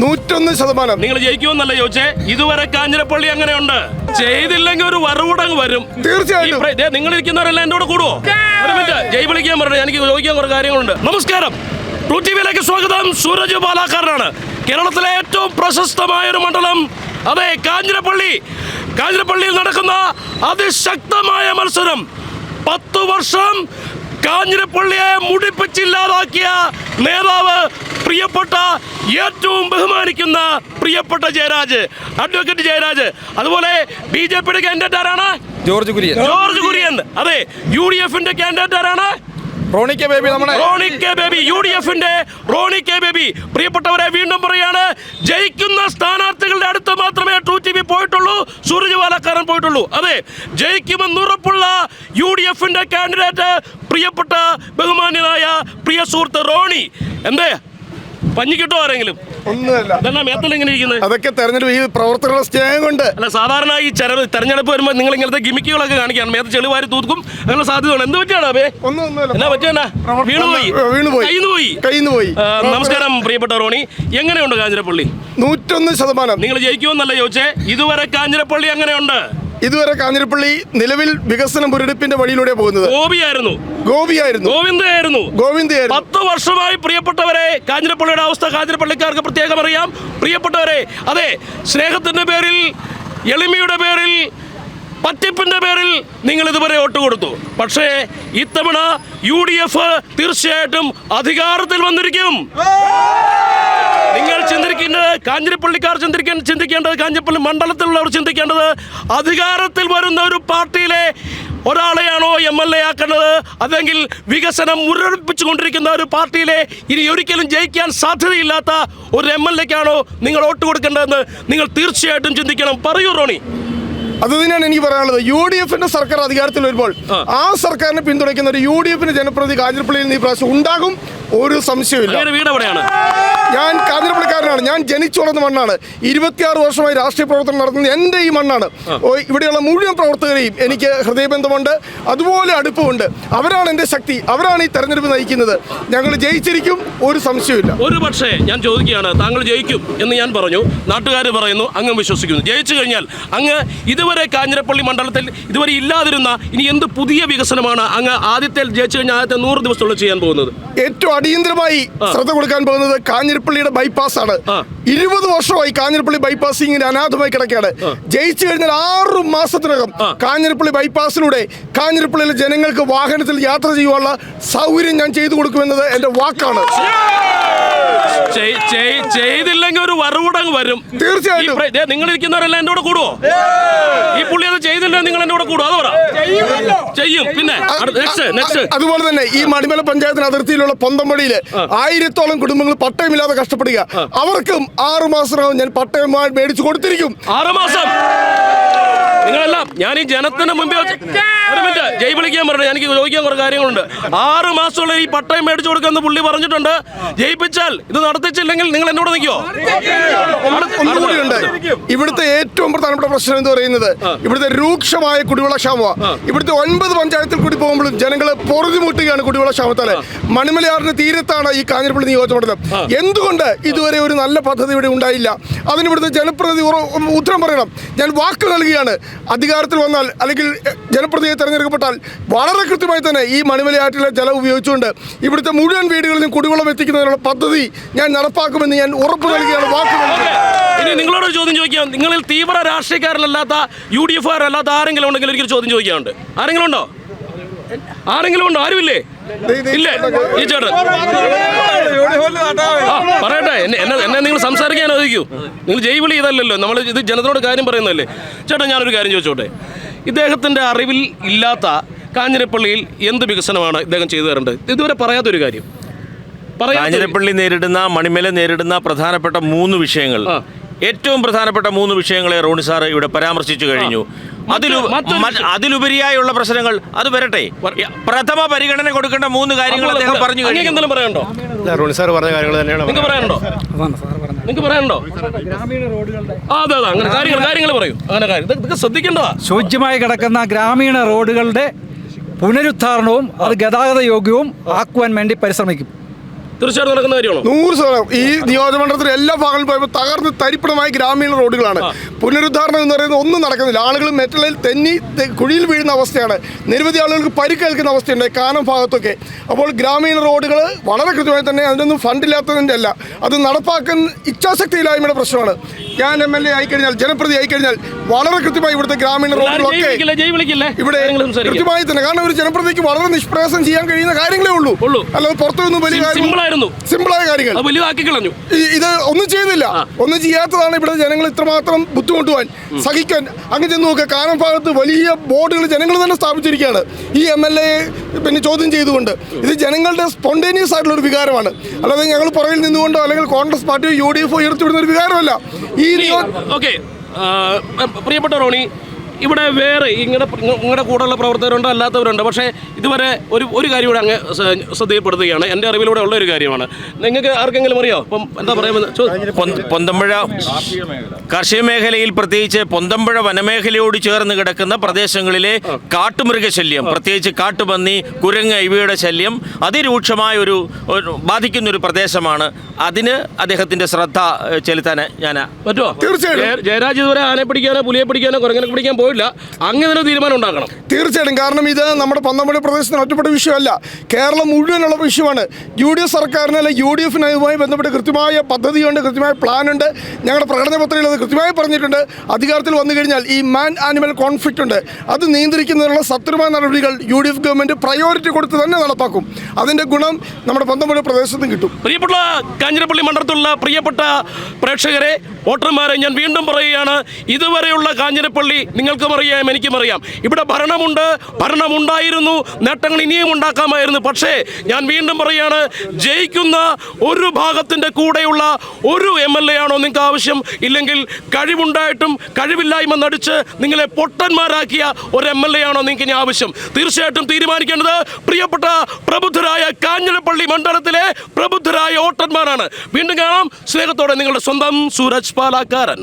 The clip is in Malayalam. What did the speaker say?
101%. നിങ്ങൾ ജയിക്കുമെന്നല്ല ചോദിച്ചേ. ഇതുവരെ കാഞ്ഞിരപ്പള്ളി അങ്ങനെയുണ്ട്. ചെയ്തില്ലെങ്കിൽ ഒരു വറവുടങ്ങ് വരും. തീർച്ചയായിട്ടും. നിങ്ങൾ ഇരിക്കുന്നവരെല്ലാം എന്റെ കൂടെ കൂടുവോ? ഒരു മിനിറ്റ്, ജയ് വിളിക്കാൻ പറഞ്ഞു. എനിക്ക് ചോദിക്കാൻ കുറെ കാര്യങ്ങളുണ്ട്. നമസ്കാരം, ട്രൂ ടിവിയിലേക്ക് സ്വാഗതം. സൂരജ് പാലക്കാരനാണ്. കേരളത്തിലെ ഏറ്റവും പ്രശസ്തമായ ഒരു മണ്ഡലം, അതെ, കാഞ്ഞിരപ്പള്ളി. കാഞ്ഞിരപ്പള്ളിയിൽ നടക്കുന്ന അതിശക്തമായ മത്സരം. 10 വർഷം കാഞ്ഞിരപ്പള്ളിയെ മുടിപ്പിച്ചില്ലാതാക്കിയ നേതാവ്, പ്രിയപ്പെട്ട, ഏറ്റവും ബഹുമാനിക്കുന്ന പ്രിയപ്പെട്ട ജയരാജ്, അഡ്വക്കേറ്റ് ജയരാജ്. അതുപോലെ BJPയുടെ കാൻഡിഡേറ്റ് ആരാണ്? ജോർജ് കുര്യൻ. അതെ, UDFന്റെ കാൻഡിഡേറ്റ് ആരാണ്? റോണി കെ ബേബി. UDFന്റെ റോണി കെ ബേബി. പ്രിയപ്പെട്ടവരെ, വീണ്ടും പറയാണ്, ജയിക്കുന്ന സ്ഥാനാർത്ഥികളുടെ അടുത്ത് മാത്രമേ ട്രൂ ടിവി പോയിട്ടുള്ളൂ, സൂരജ് പാലക്കാരൻ പോയിട്ടുള്ളൂ. അതെ, ജയിക്കുമെന്നുറപ്പുള്ള UDFന്റെ കാൻഡിഡേറ്റ്, പ്രിയപ്പെട്ട ബഹുമാന്യനായ പ്രിയ സുഹൃത്ത് റോണി. എന്തേ പഞ്ഞി കിട്ടോ ആരെങ്കിലും? ഒന്നുമല്ല. മേത്തലിങ്ങനെ ഇരിക്കുന്നത് അതൊക്കെ തെരഞ്ഞെടുപ്പ് ഈ പ്രവർത്തകരുടെ സ്നേഹം കൊണ്ട്. അല്ല, സാധാരണ ഈ തെരഞ്ഞെടുപ്പ് വരുമ്പോൾ നിങ്ങൾ ഇങ്ങനത്തെ ഗിമിക്കുകളൊക്കെ കാണിക്കാൻ മേത്ത് ചെളിവാരി തൂക്കും അങ്ങനെ സാധ്യതയാണ്. എന്ത് പറ്റിയാണ് അബേ? എന്നാ പറ്റിയെന്നാ? വീണുപോയി. നമസ്കാരം പ്രിയപ്പെട്ട റോണി, എങ്ങനെയുണ്ട് കാഞ്ഞിരപ്പള്ളി? 101%. നിങ്ങൾ ജയിക്കുമെന്നല്ല ചോദിച്ചേ. ഇതുവരെ കാഞ്ഞിരപ്പള്ളി അങ്ങനെയുണ്ട്. ഇതുവരെ കാഞ്ഞിരപ്പള്ളി നിലവിൽ വികസന മുരടിപ്പിന്റെ വഴിയിലൂടെ പോകുന്നത്. ഗോവിന്ദയായിരുന്നു. 10 വർഷമായി പ്രിയപ്പെട്ടവരെ, കാഞ്ഞിരപ്പള്ളിയുടെ അവസ്ഥ കാഞ്ഞിരപ്പള്ളിക്കാർക്ക് പ്രത്യേകം അറിയാം. പ്രിയപ്പെട്ടവരെ, അതെ, സ്നേഹത്തിന്റെ പേരിൽ, എളിമയുടെ പേരിൽ, പറ്റിപ്പിന്റെ പേരിൽ നിങ്ങൾ ഇതുവരെ വോട്ട് കൊടുത്തു. പക്ഷേ ഇത്തവണ UDF തീർച്ചയായിട്ടും അധികാരത്തിൽ വന്നിരിക്കും. നിങ്ങൾ ചിന്തിക്കേണ്ടത്, കാഞ്ഞിരപ്പള്ളിക്കാർ ചിന്തിക്കേണ്ടത്, കാഞ്ഞിരപ്പള്ളി മണ്ഡലത്തിലുള്ളവർ ചിന്തിക്കേണ്ടത്, അധികാരത്തിൽ വരുന്ന ഒരു പാർട്ടിയിലെ ഒരാളെയാണോ MLA ആക്കേണ്ടത്, അല്ലെങ്കിൽ വികസനം മുരടിപ്പിച്ചുകൊണ്ടിരിക്കുന്ന ഒരു പാർട്ടിയിലെ ഇനി ഒരിക്കലും ജയിക്കാൻ സാധ്യതയില്ലാത്ത ഒരു MLAക്കാണോ നിങ്ങൾ വോട്ട് കൊടുക്കേണ്ടതെന്ന് നിങ്ങൾ തീർച്ചയായിട്ടും ചിന്തിക്കണം. പറയൂ റോണി. അത് തന്നെയാണ് എനിക്ക് പറയാനുള്ളത്. UDFന്റെ സർക്കാർ അധികാരത്തിൽ വരുമ്പോൾ ആ സർക്കാരിനെ പിന്തുണയ്ക്കുന്ന ഒരു UDFന്റെ ജനപ്രതിനിധി കാഞ്ഞിരപ്പള്ളിയിൽ ഈ പ്രാവശ്യം ഉണ്ടാകും, ഒരു സംശയമില്ല. വീട് എവിടെയാണ്? ഞാൻ കാഞ്ഞിരപ്പള്ളിക്കാരനാണ്. ഞാൻ ജനിച്ചു വളർന്ന മണ്ണാണ്. 26 വർഷമായി രാഷ്ട്രീയ പ്രവർത്തനം നടത്തുന്നത് എൻ്റെ ഈ മണ്ണാണ്. ഇവിടെയുള്ള മുഴുവൻ പ്രവർത്തകരെയും എനിക്ക് ഹൃദയബന്ധമുണ്ട്, അതുപോലെ അടുപ്പമുണ്ട്. അവരാണ് എൻ്റെ ശക്തി, അവരാണ് ഈ തെരഞ്ഞെടുപ്പ് നയിക്കുന്നത്. ഞങ്ങൾ ജയിച്ചിരിക്കും, ഒരു സംശയമില്ല. ഒരു പക്ഷേ ഞാൻ ചോദിക്കുകയാണ്, താങ്കൾ ജയിക്കും എന്ന് ഞാൻ പറഞ്ഞു, നാട്ടുകാർ പറയുന്നു, അങ്ങ് വിശ്വസിക്കുന്നു. ജയിച്ചു കഴിഞ്ഞാൽ അങ്ങ് ഇതുവരെ കാഞ്ഞിരപ്പള്ളി മണ്ഡലത്തിൽ ഇതുവരെ ഇല്ലാതിരുന്ന ഇനി എന്ത് പുതിയ വികസനമാണ് അങ്ങ് ജയിച്ചു കഴിഞ്ഞാൽ ആദ്യത്തെ 100 ദിവസത്തോളം ചെയ്യാൻ പോകുന്നത്? ഏറ്റവും അടിയന്തരമായി ശ്രദ്ധ കൊടുക്കാൻ പോകുന്നത് കാഞ്ഞിരപ്പള്ളിയുടെ ബൈപ്പാസ് ആണ്. 20 വർഷമായി കാഞ്ഞിരപ്പള്ളി ബൈപ്പാസ് ഇങ്ങനെ അനാഥമായി കിടക്കുകയാണ്. ജയിച്ചു കഴിഞ്ഞാൽ 6 മാസത്തിനകം കാഞ്ഞിരപ്പള്ളി ബൈപ്പാസിലൂടെ കാഞ്ഞിരപ്പള്ളിയിലെ ജനങ്ങൾക്ക് വാഹനത്തിൽ യാത്ര ചെയ്യുവാനുള്ള സൗകര്യം ഞാൻ ചെയ്തു കൊടുക്കുമെന്നത് എൻ്റെ വാക്കാണ്. ചെയ്തില്ലെങ്കിൽ ഒരു വറവുടങ്ങ് വരും. തീർച്ചയായിട്ടും. നിങ്ങൾ ഇരിക്കുന്നവരെല്ലാം എന്റെ കൂടെ കൂടുവോ? ഈ പുള്ളി അത് ചെയ്തില്ല, നിങ്ങൾ എന്റെ കൂടെ കൂടുവോ? അത് പറ. ചെയ്യും. പിന്നെ അതുപോലെ തന്നെ ഈ മണിമല പഞ്ചായത്തിന് അതിർത്തിയിലുള്ള പൊന്തമ്പടിയില് 1000-ഓളം കുടുംബങ്ങൾ പട്ടയമില്ലാതെ കഷ്ടപ്പെടുക. അവർക്കും 6 മാസത്തിനകം ഞാൻ പട്ടയം മേടിച്ചു കൊടുത്തിരിക്കും. 6 മാസം നിങ്ങളെല്ലാം, ഞാൻ ഈ ജനത്തിന് മുമ്പേ ഒരു മിനിറ്റ്, ജയ് വിളിക്കാൻ പറഞ്ഞു. എനിക്ക് ചോദിക്കാൻ കുറെ കാര്യങ്ങളുണ്ട്. 6 മാസമുള്ള ഈ പട്ടയം മേടിച്ചു കൊടുക്കുന്ന പുള്ളി പറഞ്ഞിട്ടുണ്ട്. ജയിപ്പിച്ചാൽ ഇത് നടത്തിച്ചില്ലെങ്കിൽ നിങ്ങൾ എന്നോട് നിൽക്കുമോ? ഒന്നുകൂടിയുണ്ട്. ഇവിടുത്തെ ഏറ്റവും പ്രധാനപ്പെട്ട പ്രശ്നം എന്ന് പറയുന്നത് ഇവിടുത്തെ രൂക്ഷമായ കുടിവെള്ള ക്ഷാമമാണ്. ഇവിടുത്തെ 9 പഞ്ചായത്തിൽ കൂടി പോകുമ്പോഴും ജനങ്ങൾ പൊറുതിമുട്ടുകയാണ് കുടിവെള്ള ക്ഷാമത്താല്. മണിമലയാറിന് തീരത്താണ് ഈ കാഞ്ഞിരപ്പള്ളി നിയോജകമണ്ഡലം. എന്തുകൊണ്ട് ഇതുവരെ ഒരു നല്ല പദ്ധതി ഇവിടെ ഉണ്ടായില്ല? അതിന് ഇവിടുത്തെ ജനപ്രതിനിധി ഉത്തരം പറയണം. ഞാൻ വാക്ക് നൽകുകയാണ്, അധികാരത്തിൽ വന്നാൽ അല്ലെങ്കിൽ ജനപ്രതിനിധിയെ തെരഞ്ഞെടുക്കപ്പെട്ടാൽ വളരെ കൃത്യമായി തന്നെ ഈ മണിമലയാറ്റിലെ ജലം ഉപയോഗിച്ചുകൊണ്ട് ഇവിടുത്തെ മുഴുവൻ വീടുകളിലും കുടിവെള്ളം എത്തിക്കുന്നതിനുള്ള പദ്ധതി ഞാൻ നടപ്പാക്കുമെന്ന് ഞാൻ ഉറപ്പ് നൽകുകയാണ്, വാക്ക് നൽകുകയാണ്. ഇനി നിങ്ങളോട് ചോദ്യം ചോദിക്കാം. നിങ്ങളിൽ തീവ്ര രാഷ്ട്രീയക്കാരനല്ലാത്ത UDF-കാരല്ലാത്ത ആരെങ്കിലും ഉണ്ടെങ്കിൽ ഒരിക്കലും ചോദ്യം ചോദിക്കാറുണ്ട്. ആരെങ്കിലും ഉണ്ടോ? ആരുമില്ലേ? ഇല്ലേ? ഈ ചേട്ടൻ പറയട്ടെ. എന്നെ നിങ്ങൾ സംസാരിക്കാൻ അനുവദിക്കൂ. നിങ്ങൾ ജയ് വിളി ചെയ്തല്ലോ, നമ്മൾ ഇത് ജനത്തോട് കാര്യം പറയുന്നതല്ലേ. ചേട്ടാ, ഞാനൊരു കാര്യം ചോദിച്ചോട്ടെ. ഇദ്ദേഹത്തിൻ്റെ അറിവിൽ ഇല്ലാത്ത കാഞ്ഞിരപ്പള്ളിയിൽ എന്ത് വികസനമാണ് ഇദ്ദേഹം ചെയ്തു തരേണ്ടത്? ഇതുവരെ പറയാത്തൊരു കാര്യം. കാഞ്ഞിരപ്പള്ളി നേരിടുന്ന, മണിമല നേരിടുന്ന പ്രധാനപ്പെട്ട 3 വിഷയങ്ങൾ, ഏറ്റവും പ്രധാനപ്പെട്ട 3 വിഷയങ്ങളെ റോണി സാർ ഇവിടെ പരാമർശിച്ചു കഴിഞ്ഞു. അതിലുപരിയായുള്ള പ്രശ്നങ്ങൾ അത് വരട്ടെ. പ്രഥമ പരിഗണന കൊടുക്കേണ്ട 3 കാര്യങ്ങൾ അദ്ദേഹം പറഞ്ഞു കഴിഞ്ഞു. എന്തെങ്കിലും പറയാനുണ്ടോ? റോണി സാർ പറഞ്ഞ കാര്യങ്ങൾ തന്നെയാണ്. നിങ്ങൾക്ക് പറയാനുണ്ടോ? അതെ, അങ്ങനെ കാര്യങ്ങൾ പറയൂ. അങ്ങനെ ഇതൊക്കെ ശ്രദ്ധിക്കേണ്ടതാ. ശോച്യമായി കിടക്കുന്ന ഗ്രാമീണ റോഡുകളുടെ പുനരുദ്ധാരണവും അത് ഗതാഗത യോഗ്യവും ആക്കുവാൻ വേണ്ടി പരിശ്രമിക്കും. തീർച്ചയായിട്ടും നടക്കുന്ന കാര്യമാണോ? 100%. ഈ നിയോജകമണ്ഡലത്തിലെ എല്ലാ ഭാഗങ്ങളിലും പോയപ്പോൾ തകർന്ന് തരിപ്പണമായ ഗ്രാമീണ റോഡുകളാണ്. പുനരുദ്ധാരണം എന്ന് പറയുന്നത് ഒന്നും നടക്കുന്നില്ല. ആളുകൾ മെറ്റലിൽ തെന്നി കുഴിയിൽ വീഴുന്ന അവസ്ഥയാണ്. നിരവധി ആളുകൾക്ക് പരിക്കേൽക്കുന്ന അവസ്ഥയുണ്ട് കാനം ഭാഗത്തൊക്കെ. അപ്പോൾ ഗ്രാമീണ റോഡുകൾ വളരെ കൃത്യമായി തന്നെ അതിനൊന്നും ഫണ്ടില്ലാത്തതിൻ്റെ അല്ല, അത് നടപ്പാക്കാൻ ഇച്ഛാശക്തിയില്ലായ്മയുടെ പ്രശ്നമാണ്. ഞാൻ MLA ആയിക്കഴിഞ്ഞാൽ, ജനപ്രതി ആയിക്കഴിഞ്ഞാൽ വളരെ കൃത്യമായി ഇവിടുത്തെ ഗ്രാമീണ റോഡുകളൊക്കെ ഇവിടെ കൃത്യമായി തന്നെ, കാരണം ഒരു ജനപ്രതിക്ക് വളരെ നിഷ്പ്രയാസം ചെയ്യാൻ കഴിയുന്ന കാര്യങ്ങളേ ഉള്ളൂ, അല്ലാതെ പുറത്തൊന്നും വലിയ സിമ്പിളായ കാര്യങ്ങൾ ഇത് ഒന്നും ചെയ്യുന്നില്ല. ഒന്നും ചെയ്യാത്തതാണ് ഇവിടെ ജനങ്ങൾ ഇത്രമാത്രം ബുദ്ധിമുട്ടുവാൻ സഹിക്കാൻ. അങ്ങ് ചെന്ന് നോക്കുക, കാനം ഭാഗത്ത് വലിയ ബോർഡുകൾ ജനങ്ങൾ തന്നെ സ്ഥാപിച്ചിരിക്കുകയാണ് ഈ MLA പിന്നെ ചോദ്യം ചെയ്തുകൊണ്ട്. ഇത് ജനങ്ങളുടെ സ്പോണ്ടേനിയസ് ആയിട്ടുള്ള ഒരു വികാരമാണ്, അല്ലാതെ ഞങ്ങൾ പുറകിൽ നിന്നുകൊണ്ടോ അല്ലെങ്കിൽ കോൺഗ്രസ് പാർട്ടിയോ UDF ഉയർത്തിവിടുന്ന ഒരു വികാരമല്ല. ഓക്കെ, പ്രിയപ്പെട്ട റോണി, ഇവിടെ വേറെ നിങ്ങളുടെ കൂടെയുള്ള പ്രവർത്തകരുണ്ട്, അല്ലാത്തവരുണ്ട്. പക്ഷേ ഇതുവരെ ഒരു കാര്യം കൂടെ അങ്ങ് ശ്രദ്ധയിൽപ്പെടുത്തുകയാണ്. എൻ്റെ അറിവിലൂടെ ഉള്ള ഒരു കാര്യമാണ്. നിങ്ങൾക്ക് ആർക്കെങ്കിലും അറിയോ? ഇപ്പം എന്താ പറയുന്നത്? പൊന്തമ്പുഴ കാർഷിക മേഖലയിൽ, പ്രത്യേകിച്ച് പൊന്തമ്പുഴ വനമേഖലയോട് ചേർന്ന് കിടക്കുന്ന പ്രദേശങ്ങളിലെ കാട്ടുമൃഗശല്യം, പ്രത്യേകിച്ച് കാട്ടുപന്നി, കുരങ്ങ് ഇവയുടെ ശല്യം അതിരൂക്ഷമായ ഒരു ബാധിക്കുന്നൊരു പ്രദേശമാണ്. അതിന് അദ്ദേഹത്തിൻ്റെ ശ്രദ്ധ ചെലുത്താൻ ഞാൻ പറ്റുമോ? തീർച്ചയായും. ജയരാജ് ഇതുവരെ ആനയെ പിടിക്കാനോ പുലിയെ പിടിക്കാനോ കുരങ്ങനെ പിടിക്കാൻ പോയില്ല. അങ്ങനെ ഒരു തീരുമാനം ഉണ്ടാക്കണം. തീർച്ചയായിട്ടും. കാരണം ഇത് നമ്മുടെ പന്തമ്പുഴ പ്രദേശത്തിന് ഒറ്റപ്പെട്ട വിഷയമല്ല, കേരളം മുഴുവനുള്ള വിഷയമാണ്. UDF സർക്കാരിന് അല്ലെങ്കിൽ UDFനുമായി ബന്ധപ്പെട്ട് കൃത്യമായ പദ്ധതിയുണ്ട്, കൃത്യമായ പ്ലാനുണ്ട്. ഞങ്ങളുടെ പ്രകടന പത്രികയിൽ അത് കൃത്യമായി പറഞ്ഞിട്ടുണ്ട്. അധികാരത്തിൽ വന്നു കഴിഞ്ഞാൽ ഈ മാൻ ആനിമൽ കോൺഫ്ലിക്റ്റ് ഉണ്ട്, അത് നിയന്ത്രിക്കുന്നതിനുള്ള സത്വരമായ നടപടികൾ UDF ഗവൺമെന്റ് പ്രയോറിറ്റി കൊടുത്ത് തന്നെ നടപ്പാക്കും. അതിന്റെ ഗുണം നമ്മുടെ പന്തമ്പുഴ പ്രദേശത്തും കിട്ടും. പ്രിയപ്പെട്ട കാഞ്ഞിരപ്പള്ളി മണ്ഡലത്തിലുള്ള പ്രിയപ്പെട്ട പ്രേക്ഷകരെ, വോട്ടർമാരെ, ഞാൻ വീണ്ടും പറയുകയാണ്, ഇതുവരെയുള്ള കാഞ്ഞിരപ്പള്ളി നിങ്ങൾക്കും അറിയാം, എനിക്കും അറിയാം. ഇവിടെ ഭരണമുണ്ടായിരുന്നു, നേട്ടങ്ങൾ ഇനിയും ഉണ്ടാക്കാമായിരുന്നു. പക്ഷേ ഞാൻ വീണ്ടും പറയുകയാണ്, ജയിക്കുന്ന ഒരു ഭാഗത്തിൻ്റെ കൂടെയുള്ള ഒരു MLA ആണോ നിങ്ങൾക്ക് ആവശ്യം? ഇല്ലെങ്കിൽ കഴിവുണ്ടായിട്ടും കഴിവില്ലായ്മ നടിച്ച് നിങ്ങളെ പൊട്ടന്മാരാക്കിയ ഒരു MLA ആണോ നിങ്ങൾക്ക് ഇനി ആവശ്യം? തീർച്ചയായിട്ടും തീരുമാനിക്കേണ്ടത് പ്രിയപ്പെട്ട പ്രബുദ്ധരായ കാഞ്ഞിരപ്പള്ളി മണ്ഡലത്തിലെ പ്രബുദ്ധരായ വോട്ടർമാരാണ്. വീണ്ടും കാണാം. സ്നേഹത്തോടെ നിങ്ങളുടെ സ്വന്തം സൂരജ് പാലാക്കാരൻ.